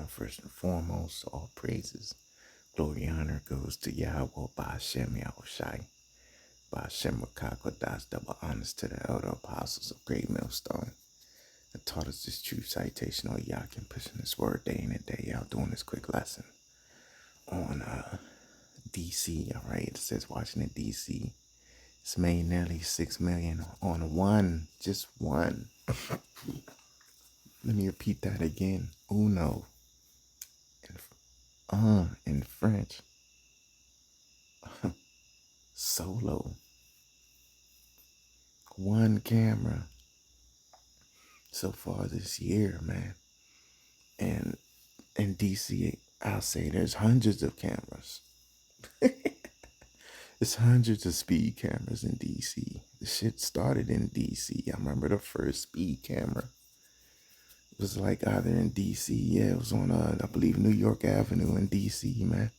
First and foremost, all praises, glory, honor goes to Yahweh Ba'Shem Yahushai. Ba'Shem Rakakodas, double honors to the elder apostles of Great Millstone that taught us this true citation on Yakin, pushing this word day in and day out, doing this quick lesson on DC. All right, it says Washington, DC. It's made nearly 6 million on one, just one. Let me repeat that again. Uno. In French. Solo. One camera so far this year, man. And in DC, I'll say there's hundreds of cameras. It's hundreds of speed cameras in DC. The shit started in DC. I remember the first speed camera. It was like either in DC, yeah, it was on, I believe, New York Avenue in DC, man.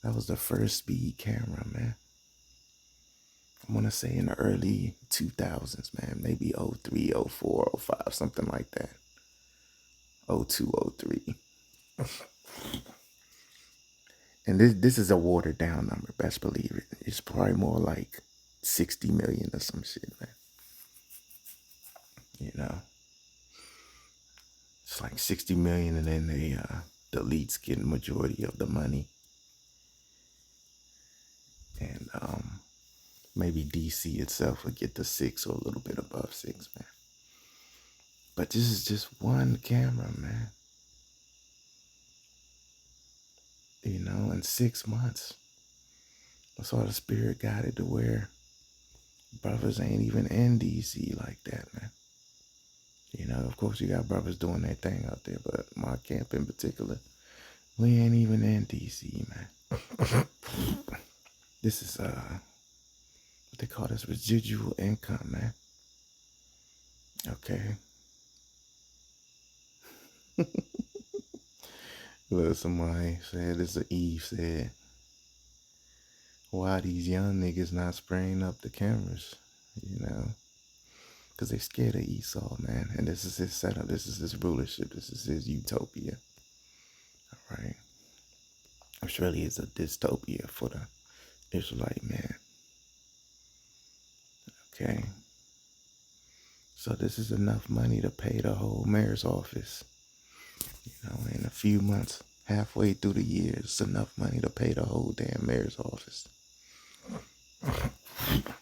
That was the first speed camera, man. I want to say in the early 2000s, man. Maybe 03, 04, 05, something like that. 02, 03. And this is a watered down number, best believe it. It's probably more like 60 million or some shit, man. You know, it's like 60 million, and then the elites get the majority of the money. And maybe DC itself will get to 6 or a little bit above 6, man. But this is just one camera, man. You know, in 6 months. That's all the spirit got it to where brothers ain't even in DC like that, man. You know, of course you got brothers doing their thing out there, but my camp in particular, we ain't even in DC, man. This is what they call this residual income, man. Okay. Look, somebody said, this is Eve said, why these young niggas not spraying up the cameras, you know? Because they scared of Esau, man. And this is his setup. This is his rulership. This is his utopia. All right. I'm sure it's a dystopia for the Israelite man. Okay. So this is enough money to pay the whole mayor's office. You know, in a few months, halfway through the year, it's enough money to pay the whole damn mayor's office.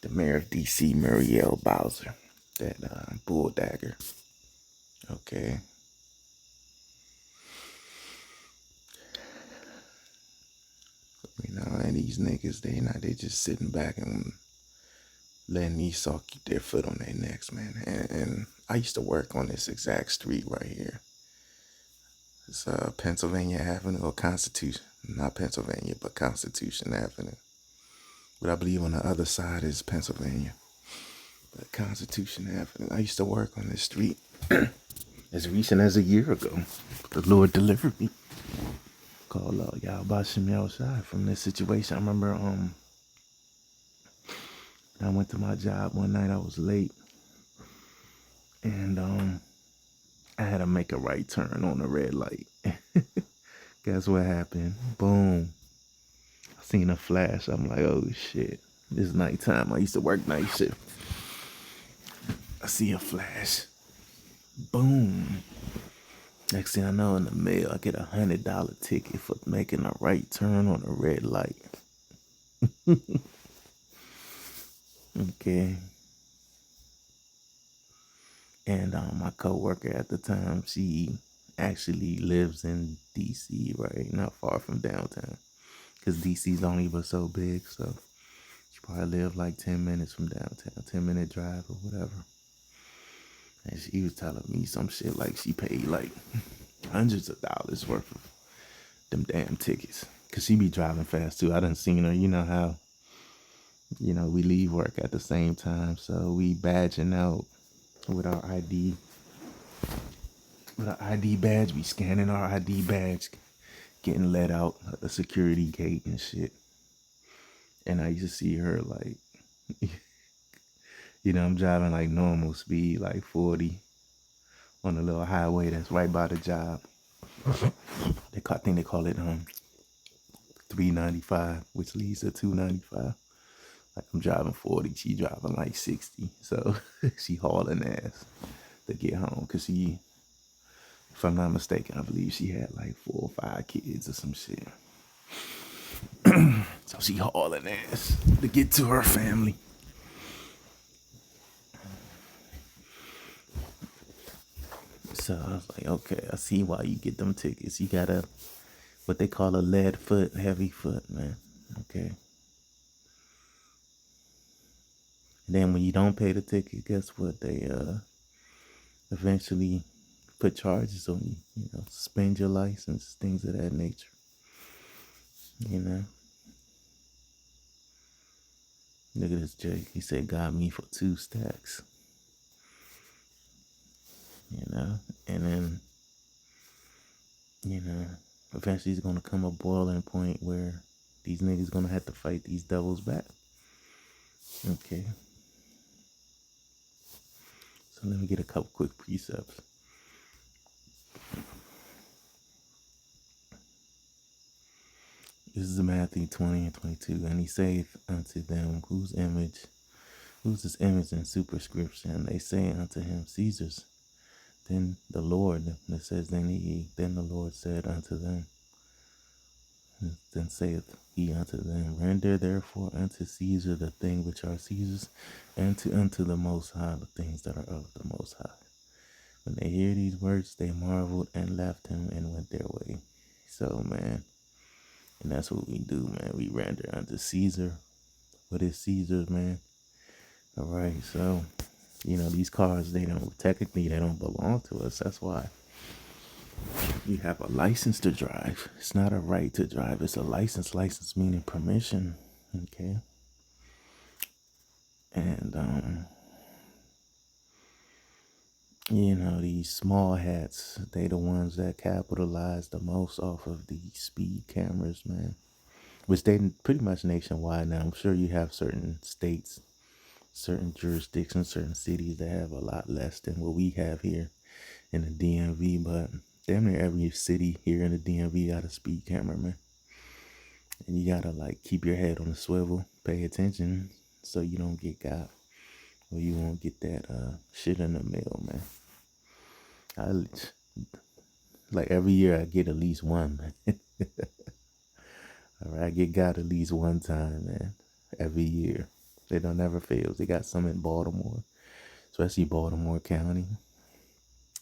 The mayor of DC, Muriel Bowser, that bull dagger. Okay. You know, and these niggas, they just sitting back and letting Esau keep their foot on their necks, man. And I used to work on this exact street right here. It's Pennsylvania Avenue or Constitution. Not Pennsylvania, but Constitution Avenue. But I believe on the other side is Pennsylvania. But Constitution Avenue. I used to work on this street as recent as a year ago. The Lord delivered me. Called Yahweh Ba'Shem Yahushai from this situation. I remember I went to my job one night. I was late. And I had to make a right turn on the red light. Guess what happened? Boom. I seen a flash. I'm like, oh shit. It's nighttime. I used to work night shift. I see a flash. Boom. Next thing I know, in the mail, I get $100 ticket for making a right turn on a red light. Okay. And my coworker at the time, she actually lives in DC, right? Not far from downtown. Because DC's only but so big, so she probably lived like 10 minutes from downtown, 10-minute drive or whatever. And she was telling me some shit like she paid like hundreds of dollars worth of them damn tickets. Because she be driving fast too. I done seen her, you know how, you know, we leave work at the same time, so we badging out with our ID. With our ID badge, we scanning our ID badge, getting let out at the security gate and shit. And I used to see her like, you know, I'm driving like normal speed, like 40 on the little highway that's right by the job. I think they call it 395, which leads to 295. Like I'm driving 40, she driving like 60. So she hauling ass to get home. Cause she, if I'm not mistaken, I believe she had like 4 or 5 kids or some shit. So she hauling ass to get to her family. So I was like, okay, I see why you get them tickets. You got a what they call a lead foot, heavy foot, man. Okay. And then when you don't pay the ticket, guess what? They eventually put charges on you. You know, suspend your license, things of that nature. You know. Look at this Jake. He said got me for 2 stacks. You know, and then eventually it's gonna come a boiling point where these niggas gonna have to fight these devils back. Okay. So let me get a couple quick precepts. This is Matthew 20 and 22. And he saith unto them, whose this image in superscription? And they say unto him, Caesar's. Then the Lord, that says, then the Lord said unto them, then saith he unto them, render therefore unto Caesar the thing which are Caesar's, and unto the Most High the things that are of the Most High. When they hear these words, they marveled and left him and went their way. So, man, and that's what we do, man. We render unto Caesar what is Caesar's, man. All right, so, these cars, they don't belong to us. That's why you have a license to drive. It's not a right to drive. It's a license. License meaning permission. Okay. And these small hats, they the ones that capitalize the most off of these speed cameras, man. Which they pretty much nationwide now. I'm sure you have certain states, certain jurisdictions, certain cities that have a lot less than what we have here in the DMV, but damn near every city here in the DMV got a speed camera, man. And you gotta keep your head on the swivel, pay attention so you don't get got, or you won't get that shit in the mail, man. Every year I get at least one, man. All right, I get got at least one time, man. Every year. They don't never fails. They got some in Baltimore, especially Baltimore County.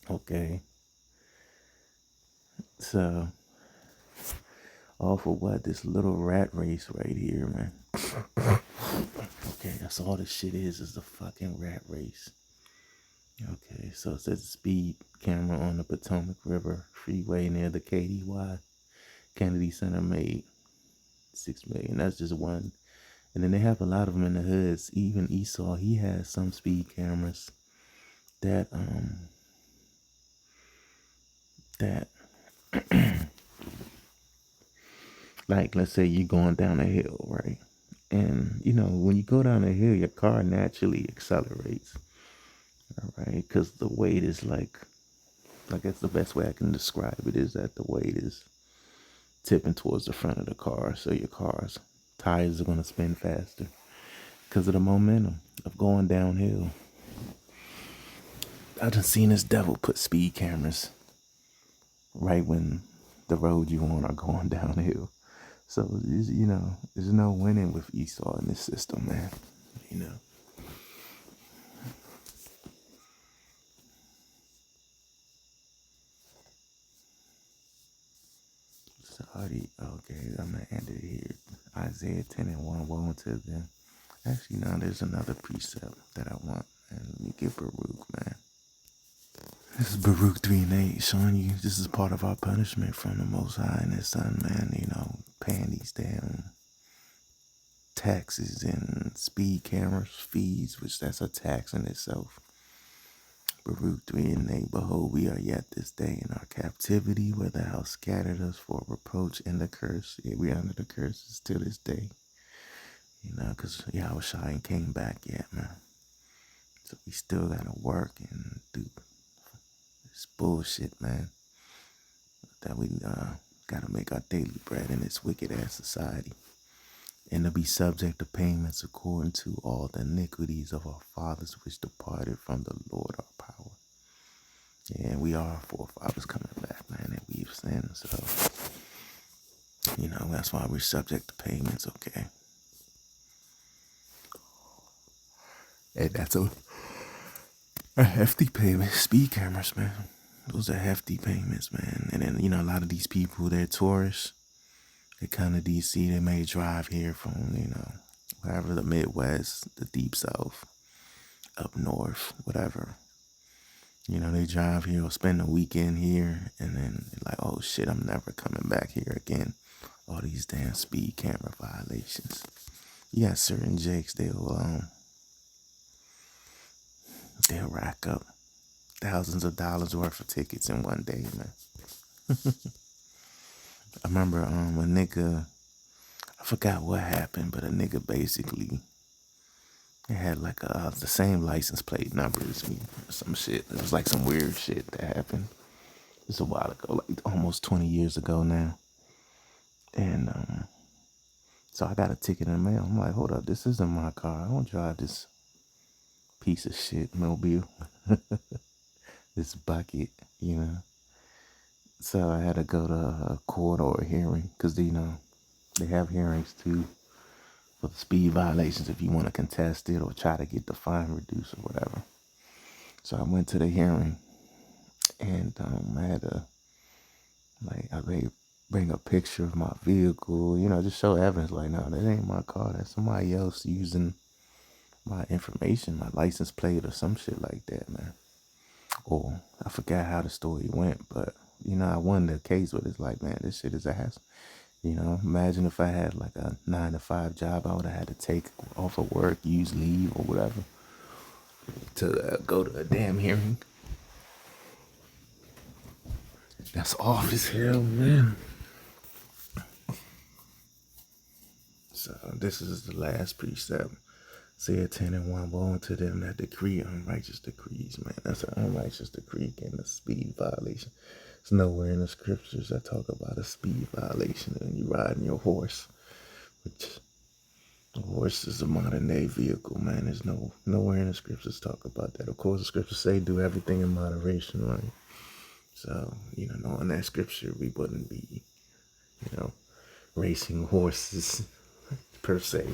Okay. So, off of what? This little rat race right here, man. Okay, that's all this shit is the fucking rat race. Okay, so it says speed camera on the Potomac River Freeway near the KDY Kennedy Center made 6 million. That's just one. And then they have a lot of them in the hoods. Even Esau, he has some speed cameras that let's say you're going down a hill, right? And when you go down a hill, your car naturally accelerates. All right, because the weight is I guess the best way I can describe it is that the weight is tipping towards the front of the car, so your car's tires are going to spin faster because of the momentum of going downhill. I done seen this devil put speed cameras right when the road you on are going downhill. So, there's no winning with Esau in this system, man. Sorry, okay, I'm going to end it here. Isaiah 10 and 1, woe unto them. Actually, no, there's another precept that I want. And let me get Baruch, man. This is Baruch 3 and 8 showing you this is part of our punishment from the Most High and His Son, man. Paying these damn taxes and speed cameras fees, which that's a tax in itself. Baruch 3 and 8, behold, we are yet this day in our captivity, where thou scattered us for reproach and the curse. Yeah, we under the curses to this day. Because Yahushua ain't came back yet, man. So we still gotta work and do this bullshit, man. that we gotta make our daily bread in this wicked ass society, and to be subject to payments according to all the iniquities of our fathers which departed from the Lord our power. Yeah, we are our forefathers coming back, man, and we've sinned, so that's why we're subject to payments, okay? And that's a hefty payment. Speed cameras, man. Those are hefty payments, man. And then, a lot of these people, they're tourists. They come to DC, they may drive here from, wherever, the Midwest, the Deep South, up north, whatever. They drive here or spend a weekend here, and then they're like, oh shit, I'm never coming back here again. All these damn speed camera violations. You got certain jakes, they'll rack up thousands of dollars worth of tickets in one day, man. I remember a nigga, I forgot what happened, but a nigga basically had like the same license plate number as me or some shit. It was like some weird shit that happened just a while ago, like almost 20 years ago now. And so I got a ticket in the mail. I'm like, hold up, this isn't my car. I don't drive this piece of shit mobile. This bucket, So I had to go to a court or a hearing because, they have hearings too for the speed violations if you want to contest it or try to get the fine reduced or whatever. So I went to the hearing, and I had to, bring a picture of my vehicle, just show evidence, like, no, that ain't my car. That's somebody else using my information, my license plate or some shit like that, man. Or I forgot how the story went, but, I won the case, but it's like, man, this shit is a hassle. Imagine if I had like a 9-to-5 job, I would have had to take off of work, use leave or whatever to go to a damn hearing. That's off as hell, man. So this is the last precept. Say 10 and 1, woe unto them that decree unrighteous decrees, man. That's an unrighteous decree and a speed violation. It's nowhere in the scriptures that talk about a speed violation and you riding your horse, which a horse is a modern day vehicle, man. There's nowhere in the scriptures talk about that. Of course, the scriptures say do everything in moderation, right? So, knowing that scripture, we wouldn't be, racing horses per se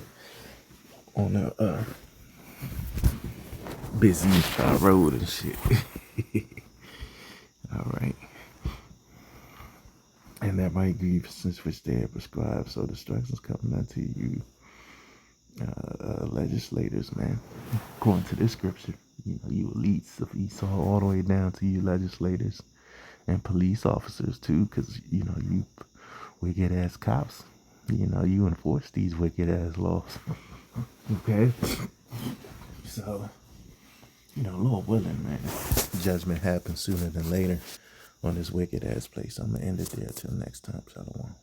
on a busy road and shit. All right. And that my grievances which they have prescribed, so destructions coming unto you, legislators, man. According to this scripture, you elites of Esau, all the way down to you legislators and police officers too, because you wicked ass cops, you enforce these wicked ass laws. Okay, so Lord willing, man, judgment happens sooner than later on this wicked ass place. I'm gonna end it there till next time. Shalom.